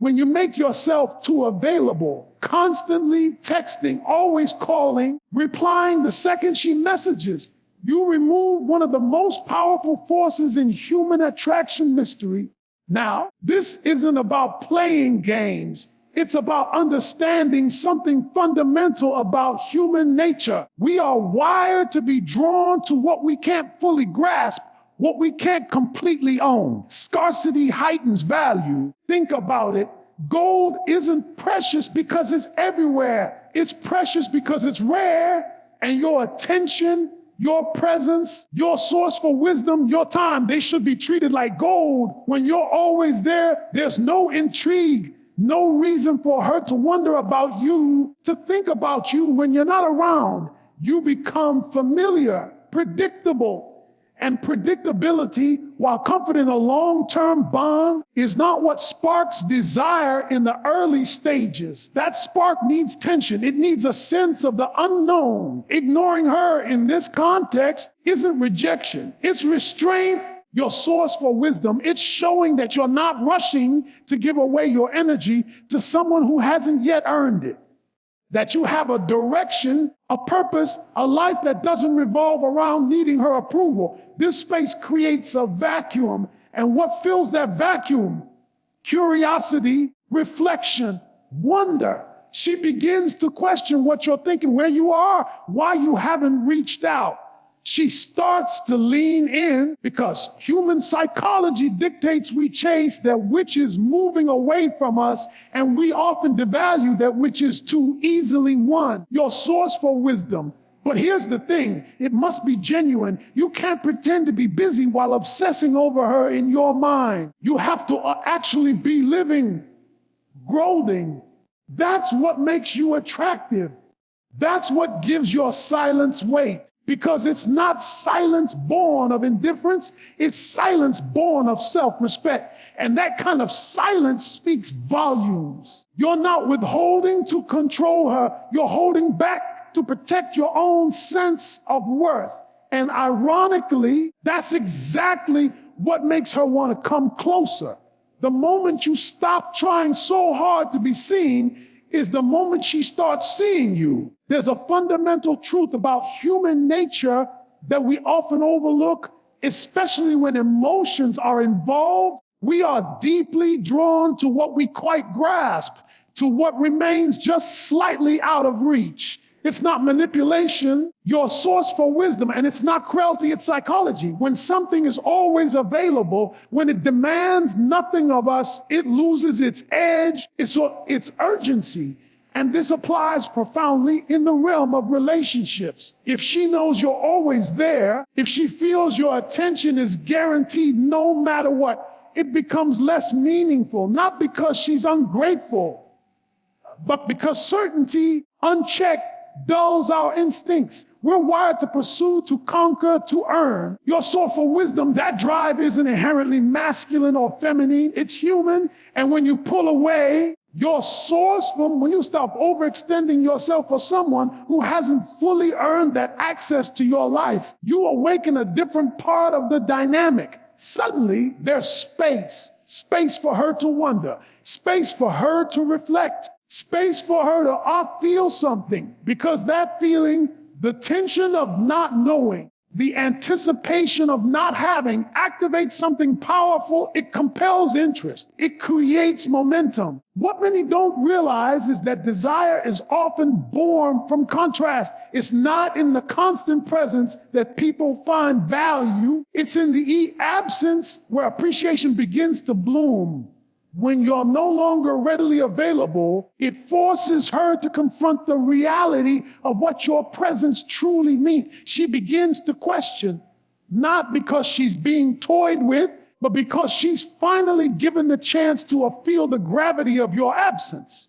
When you make yourself too available, constantly texting, always calling, replying the second she messages, you remove one of the most powerful forces in human attraction mystery. Now, this isn't about playing games. It's about understanding something fundamental about human nature. We are wired to be drawn to what we can't fully grasp, what we can't completely own. Scarcity heightens value. Think about it. Gold isn't precious because it's everywhere. It's precious because it's rare, and your attention, your presence, your source for wisdom, your time, they should be treated like gold. When you're always there, there's no intrigue, no reason for her to wonder about you, to think about you when you're not around. You become familiar, predictable. And predictability, while comfort in a long-term bond, is not what sparks desire in the early stages. That spark needs tension. It needs a sense of the unknown. Ignoring her in this context isn't rejection. It's restraint, your source for wisdom. It's showing that you're not rushing to give away your energy to someone who hasn't yet earned it. That you have a direction, a purpose, a life that doesn't revolve around needing her approval. This space creates a vacuum. And what fills that vacuum? Curiosity, reflection, wonder. She begins to question what you're thinking, where you are, why you haven't reached out. She starts to lean in because human psychology dictates we chase that which is moving away from us, and we often devalue that which is too easily won. Your source for wisdom. But here's the thing, it must be genuine. You can't pretend to be busy while obsessing over her in your mind. You have to actually be living, growing. That's what makes you attractive. That's what gives your silence weight. Because it's not silence born of indifference, it's silence born of self-respect. And that kind of silence speaks volumes. You're not withholding to control her, you're holding back to protect your own sense of worth. And ironically, that's exactly what makes her want to come closer. The moment you stop trying so hard to be seen is the moment she starts seeing you. There's a fundamental truth about human nature that we often overlook, especially when emotions are involved. We are deeply drawn to what we quite grasp, to what remains just slightly out of reach. It's not manipulation, your source for wisdom, and it's not cruelty, it's psychology. When something is always available, when it demands nothing of us, it loses its edge, its urgency. And this applies profoundly in the realm of relationships. If she knows you're always there, if she feels your attention is guaranteed no matter what, it becomes less meaningful, not because she's ungrateful, but because certainty, unchecked, dulls our instincts. We're wired to pursue, to conquer, to earn. Your source for wisdom, that drive isn't inherently masculine or feminine. It's human. And when you pull away your source from, when you stop overextending yourself for someone who hasn't fully earned that access to your life, you awaken a different part of the dynamic. Suddenly, there's space for her to wonder, space for her to reflect, space for her to feel something, because that feeling, the tension of not knowing, the anticipation of not having, activates something powerful. It compels interest. It creates momentum. What many don't realize is that desire is often born from contrast. It's not in the constant presence that people find value. It's in the absence where appreciation begins to bloom. When you're no longer readily available, it forces her to confront the reality of what your presence truly means. She begins to question, not because she's being toyed with, but because she's finally given the chance to feel the gravity of your absence.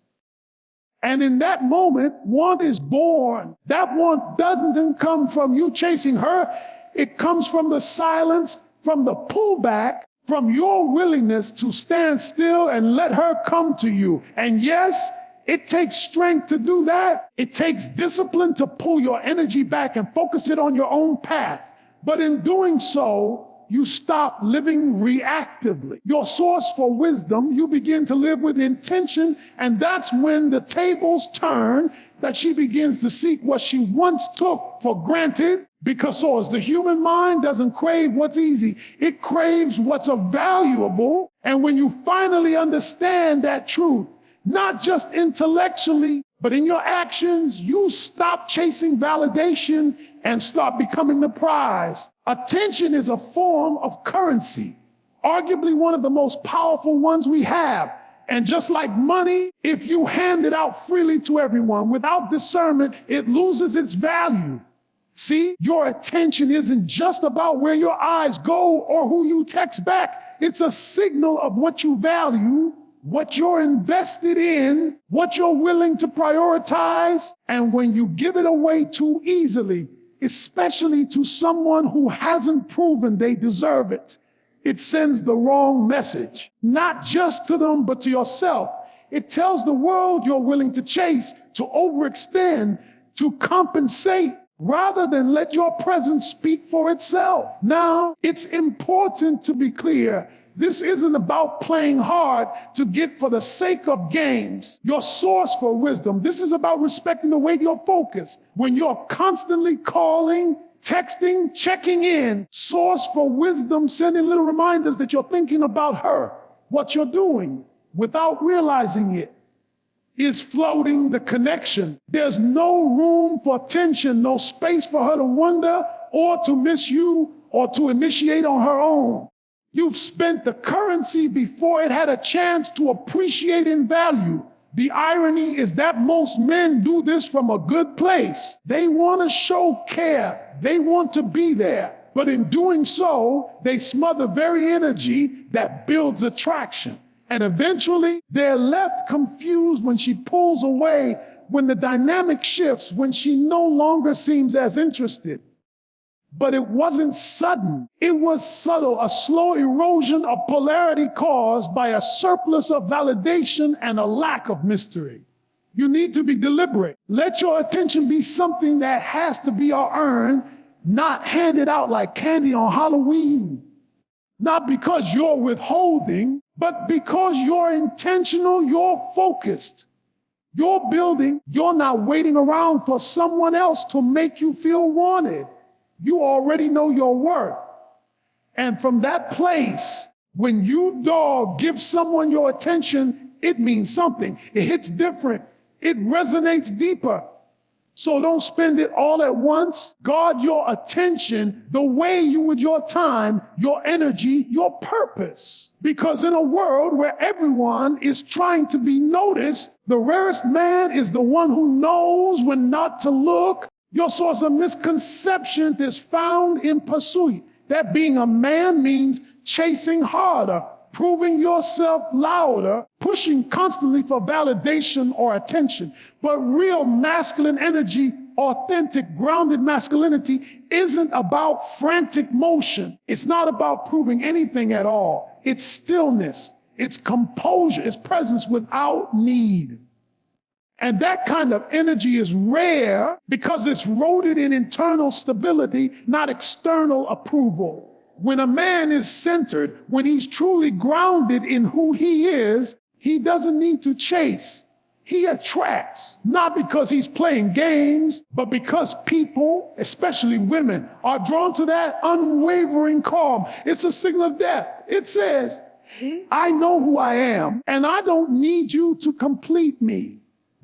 And in that moment, want is born. That want doesn't come from you chasing her. It comes from the silence, from the pullback, from your willingness to stand still and let her come to you. And yes, it takes strength to do that. It takes discipline to pull your energy back and focus it on your own path. But in doing so, you stop living reactively. Your source for wisdom, you begin to live with intention, and that's when the tables turn, that she begins to seek what she once took for granted. Because so as the human mind doesn't crave what's easy, it craves what's valuable. And when you finally understand that truth, not just intellectually, but in your actions, you stop chasing validation and start becoming the prize. Attention is a form of currency, arguably one of the most powerful ones we have. And just like money, if you hand it out freely to everyone without discernment, it loses its value. See, your attention isn't just about where your eyes go or who you text back. It's a signal of what you value, what you're invested in, what you're willing to prioritize. And when you give it away too easily, especially to someone who hasn't proven they deserve it, it sends the wrong message, not just to them, but to yourself. It tells the world you're willing to chase, to overextend, to compensate, rather than let your presence speak for itself. Now, it's important to be clear. This isn't about playing hard to get for the sake of games, your source for wisdom. This is about respecting the way you're focused. When you're constantly calling, texting, checking in, source for wisdom, sending little reminders that you're thinking about her, what you're doing, without realizing it, is floating the connection. There's no room for tension, no space for her to wonder or to miss you or to initiate on her own. You've spent the currency before it had a chance to appreciate in value. The irony is that most men do this from a good place. They want to show care. They want to be there. But in doing so, they smother very energy that builds attraction. And eventually, they're left confused when she pulls away, when the dynamic shifts, when she no longer seems as interested. But it wasn't sudden. It was subtle, a slow erosion of polarity caused by a surplus of validation and a lack of mystery. You need to be deliberate. Let your attention be something that has to be earned, not handed out like candy on Halloween. Not because you're withholding, but because you're intentional, you're focused. You're building, you're not waiting around for someone else to make you feel wanted. You already know your worth. And from that place, when you, give someone your attention, it means something. It hits different. It resonates deeper. So don't spend it all at once. Guard your attention the way you would your time, your energy, your purpose. Because in a world where everyone is trying to be noticed, the rarest man is the one who knows when not to look. Your source of misconception is found in pursuit. That being a man means chasing harder, proving yourself louder, pushing constantly for validation or attention. But real masculine energy, authentic, grounded masculinity isn't about frantic motion. It's not about proving anything at all. It's stillness, it's composure, it's presence without need. And that kind of energy is rare because it's rooted in internal stability, not external approval. When a man is centered, when he's truly grounded in who he is, he doesn't need to chase. He attracts, not because he's playing games, but because people, especially women, are drawn to that unwavering calm. It's a signal of depth. It says, I know who I am, and I don't need you to complete me.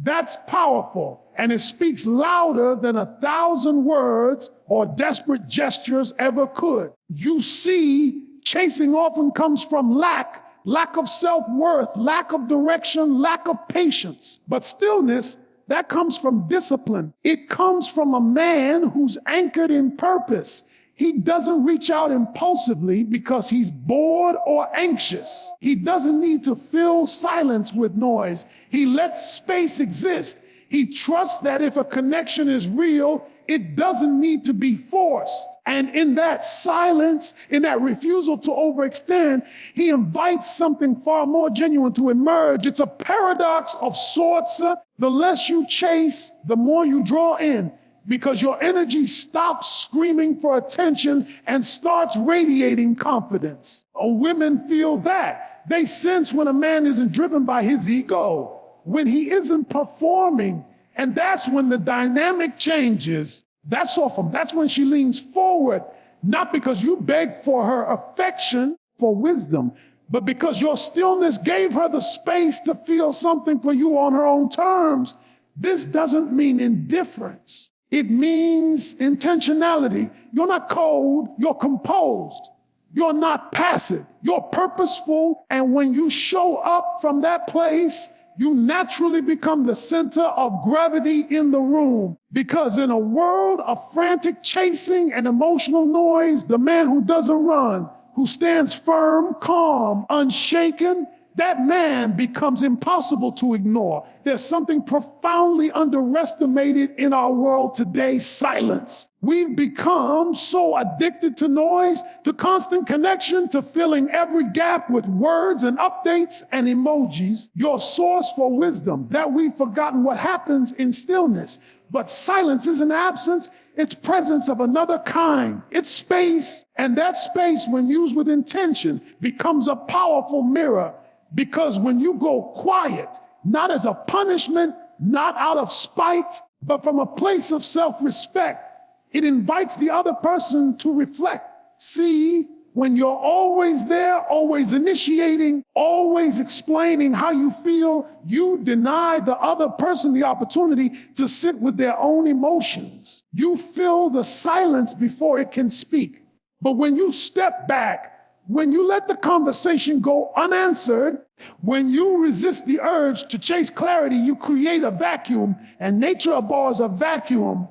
That's powerful, and it speaks louder than 1,000 words or desperate gestures ever could. You see, chasing often comes from lack of self-worth, lack of direction, lack of patience. But stillness, that comes from discipline. It comes from a man who's anchored in purpose. He doesn't reach out impulsively because he's bored or anxious. He doesn't need to fill silence with noise. He lets space exist. He trusts that if a connection is real, it doesn't need to be forced. And in that silence, in that refusal to overextend, he invites something far more genuine to emerge. It's a paradox of sorts. The less you chase, the more you draw in. because your energy stops screaming for attention and starts radiating confidence. Women feel that. They sense when a man isn't driven by his ego, when he isn't performing, and that's when the dynamic changes. That's when she leans forward, not because you beg for her affection, for wisdom, but because your stillness gave her the space to feel something for you on her own terms. This doesn't mean indifference. It means intentionality. You're not cold, you're composed. You're not passive, you're purposeful. And when you show up from that place, you naturally become the center of gravity in the room. Because in a world of frantic chasing and emotional noise, the man who doesn't run, who stands firm, calm, unshaken, that man becomes impossible to ignore. There's something profoundly underestimated in our world today: silence. We've become so addicted to noise, to constant connection, to filling every gap with words and updates and emojis, your source for wisdom, that we've forgotten what happens in stillness. But silence isn't absence, it's presence of another kind. It's space, and that space, when used with intention, becomes a powerful mirror. Because when you go quiet, not as a punishment, not out of spite, but from a place of self-respect, it invites the other person to reflect. See, when you're always there, always initiating, always explaining how you feel, you deny the other person the opportunity to sit with their own emotions. You fill the silence before it can speak. But when you step back, when you let the conversation go unanswered, when you resist the urge to chase clarity, you create a vacuum, and nature abhors a vacuum.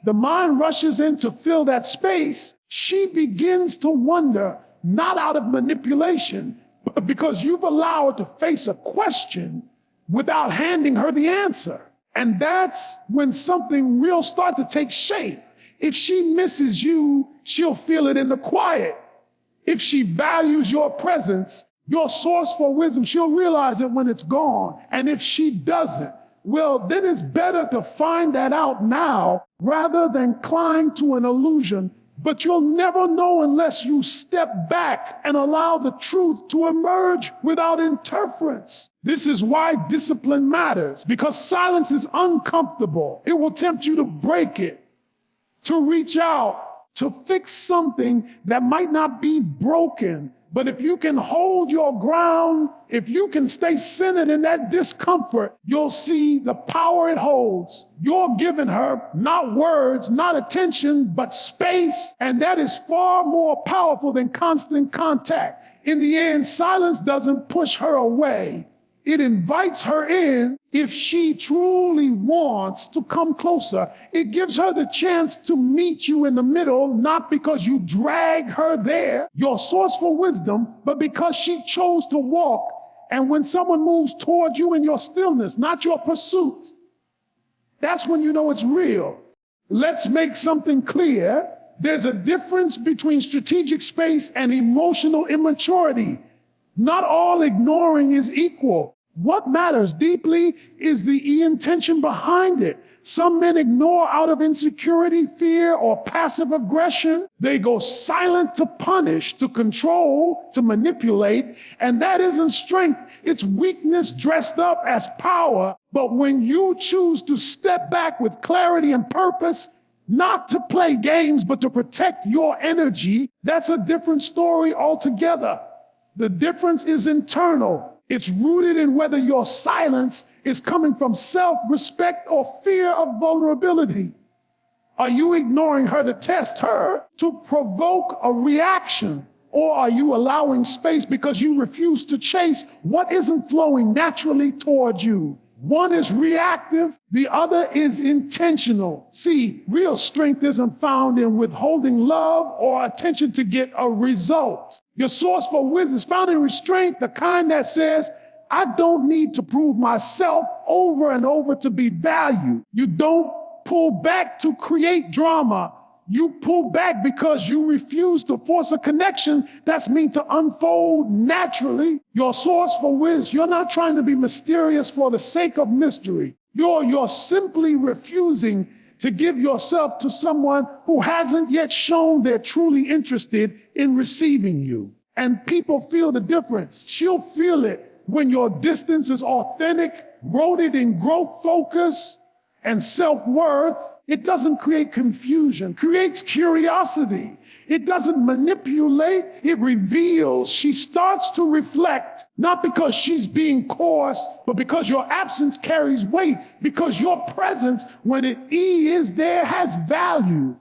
The mind rushes in to fill that space. She begins to wonder, not out of manipulation, but because you've allowed her to face a question without handing her the answer. And that's when something real starts to take shape. If she misses you, she'll feel it in the quiet. If she values your presence, your source for wisdom, she'll realize it when it's gone. And if she doesn't, well, then it's better to find that out now rather than cling to an illusion. But you'll never know unless you step back and allow the truth to emerge without interference. This is why discipline matters, because silence is uncomfortable. It will tempt you to break it, to reach out, to fix something that might not be broken. But if you can hold your ground, if you can stay centered in that discomfort, you'll see the power it holds. You're giving her not words, not attention, but space. And that is far more powerful than constant contact. In the end, silence doesn't push her away. It invites her in. If she truly wants to come closer, it gives her the chance to meet you in the middle, not because you drag her there, your source for wisdom, but because she chose to walk. And when someone moves toward you in your stillness, not your pursuit, that's when you know it's real. Let's make something clear. There's a difference between strategic space and emotional immaturity. Not all ignoring is equal. What matters deeply is the intention behind it. Some men ignore out of insecurity, fear, or passive aggression. They go silent to punish, to control, to manipulate. And that isn't strength. It's weakness dressed up as power. But when you choose to step back with clarity and purpose, not to play games, but to protect your energy, that's a different story altogether. The difference is internal. It's rooted in whether your silence is coming from self-respect or fear of vulnerability. Are you ignoring her to test her, to provoke a reaction? Or are you allowing space because you refuse to chase what isn't flowing naturally toward you? One is reactive, the other is intentional. See, real strength isn't found in withholding love or attention to get a result. Your source for wisdom is found in restraint, the kind that says, I don't need to prove myself over and over to be valued. You don't pull back to create drama. You pull back because you refuse to force a connection that's meant to unfold naturally. Your source for wisdom, you're not trying to be mysterious for the sake of mystery. You're simply refusing to give yourself to someone who hasn't yet shown they're truly interested in receiving you. And people feel the difference. She'll feel it when your distance is authentic, rooted in growth focus and self-worth. It doesn't create confusion, creates curiosity. It doesn't manipulate, it reveals. She starts to reflect, not because she's being coarse, but because your absence carries weight, because your presence, when it is there, has value.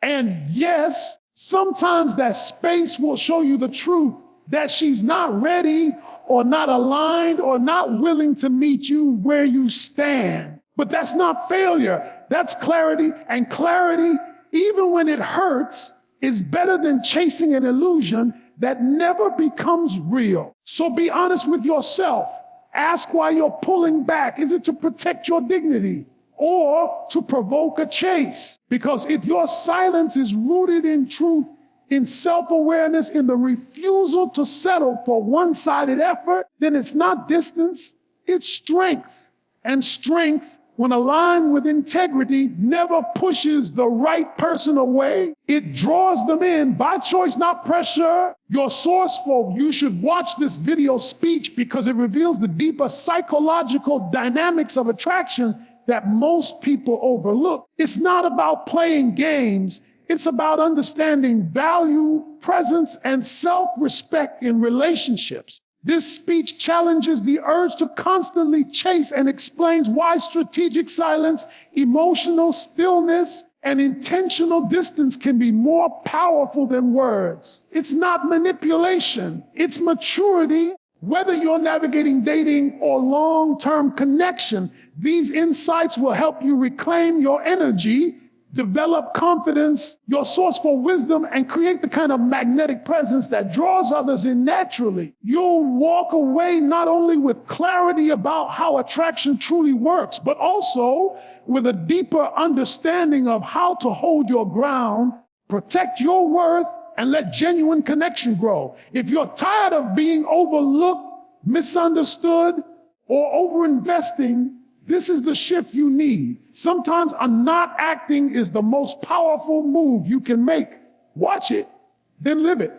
And yes, sometimes that space will show you the truth, that she's not ready or not aligned or not willing to meet you where you stand. But that's not failure, that's clarity. And clarity, even when it hurts, is better than chasing an illusion that never becomes real. So be honest with yourself. Ask why you're pulling back. Is it to protect your dignity or to provoke a chase? Because if your silence is rooted in truth, in self-awareness, in the refusal to settle for one-sided effort, then it's not distance, it's strength. And strength, when aligned with integrity, never pushes the right person away. It draws them in by choice, not pressure. Your source for you should watch this video speech because it reveals the deeper psychological dynamics of attraction that most people overlook. It's not about playing games. It's about understanding value, presence, and self-respect in relationships. This speech challenges the urge to constantly chase and explains why strategic silence, emotional stillness, and intentional distance can be more powerful than words. It's not manipulation, it's maturity. Whether you're navigating dating or long-term connection, these insights will help you reclaim your energy, develop confidence, your source for wisdom, and create the kind of magnetic presence that draws others in naturally. You'll walk away not only with clarity about how attraction truly works, but also with a deeper understanding of how to hold your ground, protect your worth, and let genuine connection grow. If you're tired of being overlooked, misunderstood, or overinvesting, this is the shift you need. Sometimes a not acting is the most powerful move you can make. Watch it, then live it.